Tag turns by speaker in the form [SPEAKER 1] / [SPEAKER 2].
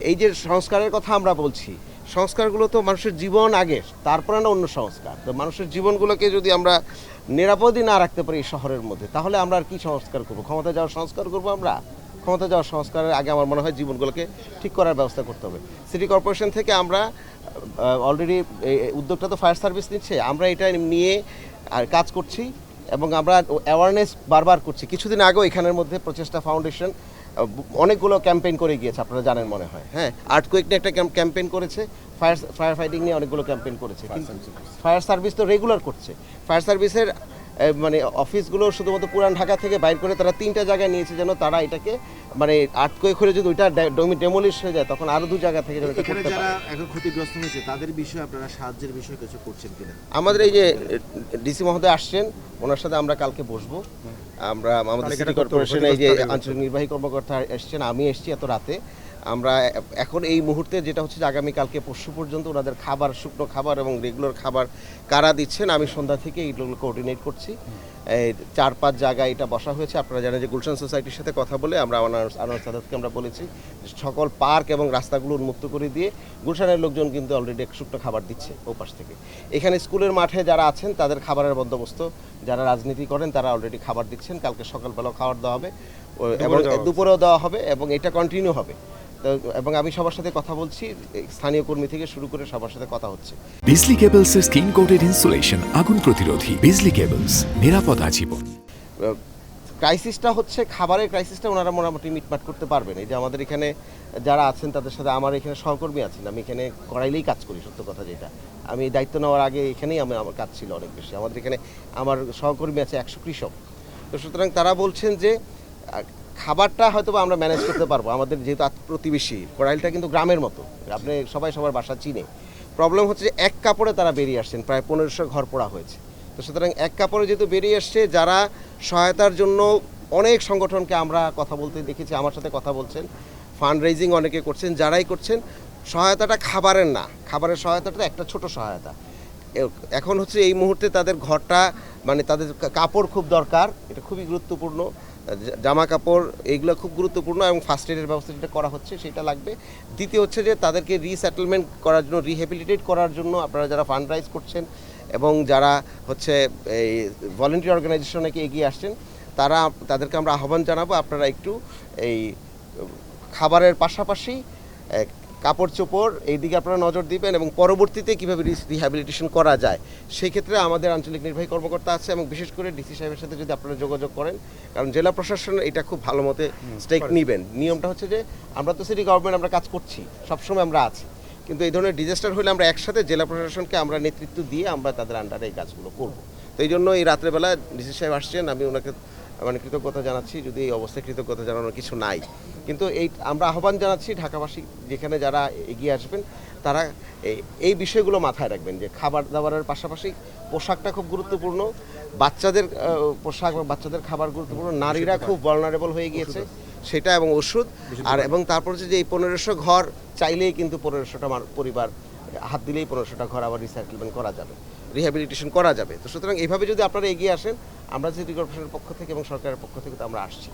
[SPEAKER 1] এই যে সংস্কারের কথা আমরা বলছি, সংস্কারগুলো তো মানুষের জীবন আগে, তারপরে না অন্য সংস্কার। তো মানুষের জীবনগুলোকে যদি আমরা নিরাপদই না রাখতে পারি এই শহরের মধ্যে, তাহলে আমরা আর কি সংস্কার করবো? ক্ষমতা যাওয়ার সংস্কার করবো আমরা? ক্ষমতা যাওয়ার সংস্কারের আগে আমার মনে হয় জীবনগুলোকে ঠিক করার ব্যবস্থা করতে হবে। সিটি কর্পোরেশন থেকে আমরা অলরেডি উদ্যোগটা তো ফায়ার সার্ভিস নিচ্ছে, আমরা এটা নিয়ে আর কাজ করছি এবং আমরা অ্যাওয়ারনেস বারবার করছি। কিছুদিন আগেও এখানের মধ্যে প্রচেষ্টা ফাউন্ডেশন অনেকগুলো ক্যাম্পেইন করে গিয়েছে, আপনারা জানেন মনে হয়। হ্যাঁ, আর্থকুয়েক নিয়ে একটা ক্যাম্পেইন করেছে, ফায়ার ফাইটিং নিয়ে অনেকগুলো ক্যাম্পেইন করেছে। কিন্তু ফায়ার সার্ভিস তো রেগুলার করছে। ফায়ার সার্ভিসের মানে অফিসগুলো শুধুমাত্র পুরান ঢাকা থেকে বাইর করে তারা 3টা জায়গায় নিয়েছে, যেন তারা এটাকে মানে আর্থকুয়েক হলে যদি ওইটা ডেমোলিশ হয়ে যায় তখন আরও 2 জায়গা থেকে যেন
[SPEAKER 2] এখানে যারা এখন ক্ষতিগ্রস্ত হয়েছে তাদের বিষয়ে আপনারা সাহায্যের বিষয়ে কিছু করছেন কিনা?
[SPEAKER 1] আমাদের এই যে ডিসি মহোদয় আসছেন, ওনার সাথে আমরা কালকে বসবো। আমরা আমাদের সিটি কর্পোরেশন এই যে আঞ্চলিক নির্বাহী কর্মকর্তা এসছেন, আমি এসেছি এত রাতে। আমরা এখন এই মুহূর্তে যেটা হচ্ছে যে আগামীকালকে পরশু পর্যন্ত ওনাদের খাবার, শুকনো খাবার এবং রেগুলার খাবার কারা দিচ্ছেন, আমি সন্ধ্যা থেকে এইগুলো কোঅর্ডিনেট করছি। 4-5 জায়গায় এটা বসা হয়েছে। আপনারা জানেন যে গুলশান সোসাইটির সাথে কথা বলে আমরা আনোয়ার সাদাতকে আমরা বলেছি সকল পার্ক এবং রাস্তাগুলো উন্মুক্ত করে দিয়ে গুলশানের লোকজন কিন্তু অলরেডি শুকনো খাবার দিচ্ছে ওপাশ থেকে। এখানে স্কুলের মাঠে যারা আছেন তাদের খাবারের বন্দোবস্ত, যারা রাজনীতি করেন তারা অলরেডি খাবার দিচ্ছেন। কালকে সকালবেলাও খাবার দেওয়া হবে এবং দুপুরেও দেওয়া হবে এবং এটা কন্টিনিউ হবে। এবং আমি সবার সাথে কথা বলছি, স্থানীয় কর্মী থেকে শুরু করে সবার সাথে কথা হচ্ছে।
[SPEAKER 3] বিজলি কেবলস এর স্কিন কোটেড ইনসুলেশন আগুন প্রতিরোধী। বিজলি কেবলস, নিরাপদ আজীবন।
[SPEAKER 1] ক্রাইসিসটা হচ্ছে খাবারের ক্রাইসিসটা ওনারা মোটামুটি মিটমাট করতে পারবেন। এই যে আমাদের এখানে যারা আছেন তাদের সাথে আমার এখানে সহকর্মী আছেন, আমি এখানে করাইলেই কাজ করি, সত্য কথা যেটা। আমি দায়িত্ব নেওয়ার আগে এখানেই আমার কাজ ছিল অনেক বেশি। আমাদের এখানে আমার সহকর্মী আছে 100 কৃষক। তো সুতরাং তারা বলছেন যে খাবারটা হয়তো আমরা ম্যানেজ করতে পারবো। আমাদের যেহেতু প্রতিবেশী, কড়াইলটা কিন্তু গ্রামের মতো, আপনি সবাই সবার বাসা চিনে। প্রবলেম হচ্ছে যে এক কাপড়ে তারা বেরিয়ে আসছেন, প্রায় 1500 ঘর পোড়া হয়েছে। তো সুতরাং এক কাপড়ে যেহেতু বেরিয়ে আসছে, যারা সহায়তার জন্য অনেক সংগঠনকে আমরা কথা বলতে দেখেছি, আমার সাথে কথা বলছেন, ফান্ড রেজিং অনেকে করছেন, যারাই করছেন সহায়তাটা খাবারের না, খাবারের সহায়তাটা একটা ছোট সহায়তা। এখন হচ্ছে এই মুহূর্তে তাদের ঘরটা মানে তাদের কাপড় খুব দরকার, এটা খুবই গুরুত্বপূর্ণ। জামা কাপড় এইগুলো খুব গুরুত্বপূর্ণ এবং ফার্স্ট এডের ব্যবস্থা যেটা করা হচ্ছে সেটা লাগবে। দ্বিতীয় হচ্ছে যে তাদেরকে রিসেটেলমেন্ট করার জন্য, রিহ্যাবিলিটেট করার জন্য আপনারা যারা ফান্ড রাইজ করছেন এবং যারা হচ্ছে এই ভলেন্টিয়ার অর্গানাইজেশনে এগিয়ে আসছেন, তাদেরকে আমরা আহ্বান জানাবো আপনারা একটু এই খাবারের পাশাপাশি কাপড় চোপড় এই দিকে আপনারা নজর দিবেন এবং পরবর্তীতে কীভাবে রিহ্যাবিলিটেশন করা যায় সেই ক্ষেত্রে আমাদের আঞ্চলিক নির্বাহী কর্মকর্তা আছে এবং বিশেষ করে ডিসি সাহেবের সাথে যদি আপনারা যোগাযোগ করেন, কারণ জেলা প্রশাসন এটা খুব ভালো মতে স্টেক নেবেন। নিয়মটা হচ্ছে যে আমরা তো সিটি গভর্নমেন্ট, আমরা কাজ করছি, সবসময় আমরা আছি, কিন্তু এই ধরনের ডিজাস্টার হলে আমরা একসাথে জেলা প্রশাসনকে আমরা নেতৃত্ব দিয়ে আমরা তাদের আন্ডারে এই কাজগুলো করব। তো এই জন্য এই রাত্রেবেলা ডিসি সাহেব আসছেন, আমি ওনাকে মানে কৃতজ্ঞতা জানাচ্ছি। যদি এই অবস্থায় কৃতজ্ঞতা জানানোর কিছু নাই, কিন্তু এই আমরা আহ্বান জানাচ্ছি ঢাকাবাসী যেখানে যারা এগিয়ে আসবেন তারা এই বিষয়গুলো মাথায় রাখবেন যে খাবার দাবারের পাশাপাশি পোশাকটা খুব গুরুত্বপূর্ণ, বাচ্চাদের পোশাক বা বাচ্চাদের খাবার গুরুত্বপূর্ণ, নারীরা খুব ভালনারেবল হয়ে গিয়েছে সেটা, এবং ওষুধ। আর এবং তারপর হচ্ছে যে এই 1500 ঘর চাইলেই কিন্তু 1500টা পরিবার হাত দিলেই 1500টা ঘর আবার রিসেটেলমেন্ট করা যাবে, রিহ্যাবিলিটেশন করা যাবে। তো সুতরাং এইভাবে যদি আপনারা এগিয়ে আসেন, আমরা সিটি কর্পোরেশনের পক্ষ থেকে এবং সরকারের পক্ষ থেকে তো আমরা আসছি।